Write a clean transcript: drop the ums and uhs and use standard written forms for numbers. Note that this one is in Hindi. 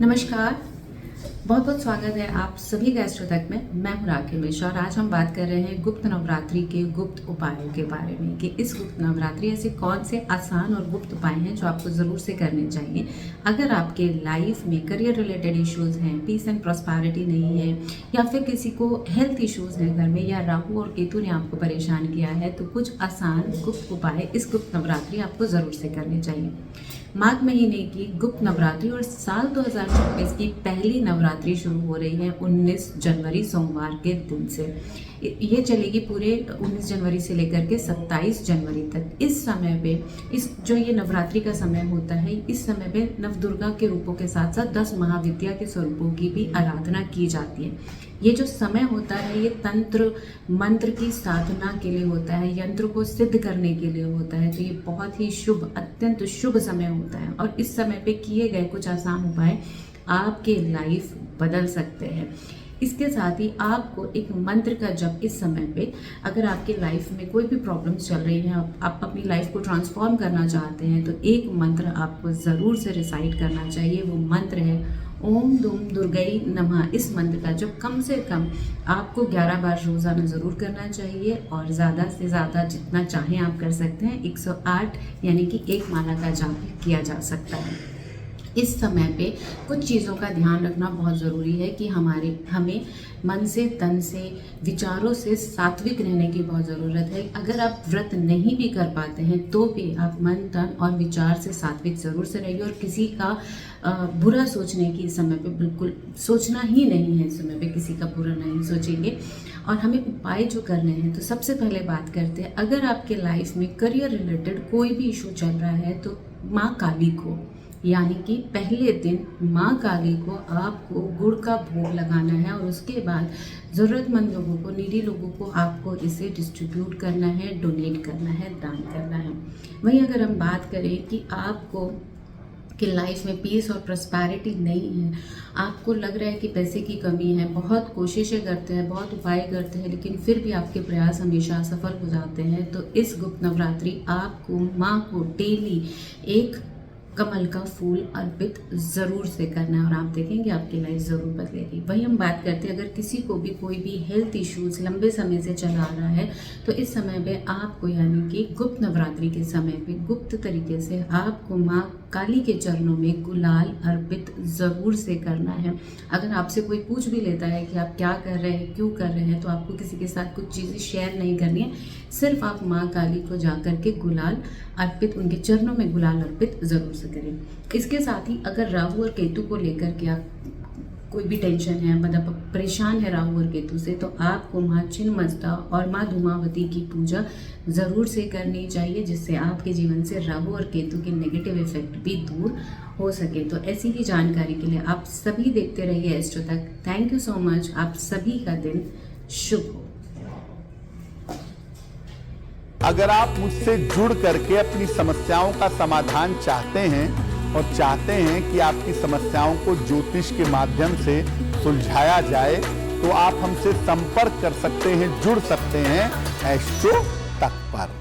नमस्कार, बहुत बहुत स्वागत है आप सभी का एस्ट्रो तक में। मैं हूं राखी मिश्रा और आज हम बात कर रहे हैं गुप्त नवरात्रि के गुप्त उपायों के बारे में कि इस गुप्त नवरात्रि ऐसे कौन से आसान और गुप्त उपाय हैं जो आपको ज़रूर से करने चाहिए। अगर आपके लाइफ में करियर रिलेटेड इश्यूज़ हैं, पीस एंड प्रॉस्पेरिटी नहीं है, या फिर किसी को हेल्थ इश्यूज़ हैं घर में, या राहु और केतु ने आपको परेशान किया है, तो कुछ आसान गुप्त उपाय इस गुप्त नवरात्रि आपको ज़रूर से करने चाहिए। माघ महीने की गुप्त नवरात्रि और साल 2024 की पहली नवरात्रि शुरू हो रही है 19 जनवरी सोमवार के दिन से। ये चलेगी पूरे 19 जनवरी से लेकर के 27 जनवरी तक। इस समय पे जो ये नवरात्रि का समय होता है, इस समय पे नवदुर्गा के रूपों के साथ साथ 10 महाविद्या के स्वरूपों की भी आराधना की जाती है। ये जो समय होता है ये तंत्र मंत्र की साधना के लिए होता है, यंत्र को सिद्ध करने के लिए होता है। तो ये बहुत ही शुभ, अत्यंत शुभ समय होता है और इस समय पे किए गए कुछ आसान उपाय आपके लाइफ बदल सकते हैं। इसके साथ ही आपको एक मंत्र का जप इस समय पे, अगर आपके लाइफ में कोई भी प्रॉब्लम्स चल रही हैं, आप अपनी लाइफ को ट्रांसफॉर्म करना चाहते हैं, तो एक मंत्र आपको ज़रूर से रिसाइट करना चाहिए। वो मंत्र है ओम दुम दुर्गई नमः। इस मंत्र का जप कम से कम आपको 11 बार रोज़ाना ज़रूर करना चाहिए और ज़्यादा से ज़्यादा जितना चाहें आप कर सकते हैं। 108 यानी कि एक माला का जाप किया जा सकता है। इस समय पे कुछ चीज़ों का ध्यान रखना बहुत ज़रूरी है कि हमें मन से, तन से, विचारों से सात्विक रहने की बहुत ज़रूरत है। अगर आप व्रत नहीं भी कर पाते हैं तो भी आप मन, तन और विचार से सात्विक ज़रूर से रहिए और किसी का बुरा सोचने की इस समय पे बिल्कुल सोचना ही नहीं है। इस समय पे किसी का बुरा नहीं सोचेंगे। और हमें उपाय जो करने हैं, तो सबसे पहले बात करते हैं, अगर आपके लाइफ में करियर रिलेटेड कोई भी इशू चल रहा है तो माँ काली को, यानी कि पहले दिन माँ काली को आपको गुड़ का भोग लगाना है और उसके बाद ज़रूरतमंद लोगों को, नीडी लोगों को आपको इसे डिस्ट्रीब्यूट करना है, डोनेट करना है, दान करना है। वहीं अगर हम बात करें कि आपको कि लाइफ में पीस और प्रॉस्पेरिटी नहीं है, आपको लग रहा है कि पैसे की कमी है, बहुत कोशिशें करते हैं, बहुत उपाय करते हैं, लेकिन फिर भी आपके प्रयास हमेशा असफल हो जाते हैं, तो इस गुप्त नवरात्रि आपको माँ को डेली एक कमल का फूल अर्पित ज़रूर से करना है और आप देखेंगे आपकी लाइफ ज़रूर बदलेगी। वही हम बात करते हैं, अगर किसी को भी कोई भी हेल्थ इश्यूज़ लंबे समय से चला आ रहा है, तो इस समय पे आपको, यानी कि गुप्त नवरात्रि के समय पे गुप्त तरीके से आपको माँ काली के चरणों में गुलाल अर्पित ज़रूर से करना है। अगर आपसे कोई पूछ भी लेता है कि आप क्या कर रहे हैं, क्यों कर रहे हैं, तो आपको किसी के साथ कुछ चीज़ें शेयर नहीं करनी है। सिर्फ आप माँ काली को जा कर के गुलाल अर्पित, उनके चरणों में गुलाल अर्पित ज़रूर से करें। इसके साथ ही अगर राहु और केतु को लेकर के आप कोई भी टेंशन है, मतलब परेशान है राहु और केतु से, तो आपको माँ छिन्नमस्ता और माँ धूमावती की पूजा ज़रूर से करनी चाहिए, जिससे आपके जीवन से राहु और केतु के नेगेटिव इफेक्ट भी दूर हो सके। तो ऐसी ही जानकारी के लिए आप सभी देखते रहिए एस्ट्रो तक। Thank you so much. आप सभी का दिन शुभ हो। अगर आप मुझसे जुड़ करके अपनी समस्याओं का समाधान चाहते हैं और चाहते हैं कि आपकी समस्याओं को ज्योतिष के माध्यम से सुलझाया जाए, तो आप हमसे संपर्क कर सकते हैं, जुड़ सकते हैं एस्ट्रो तक पर।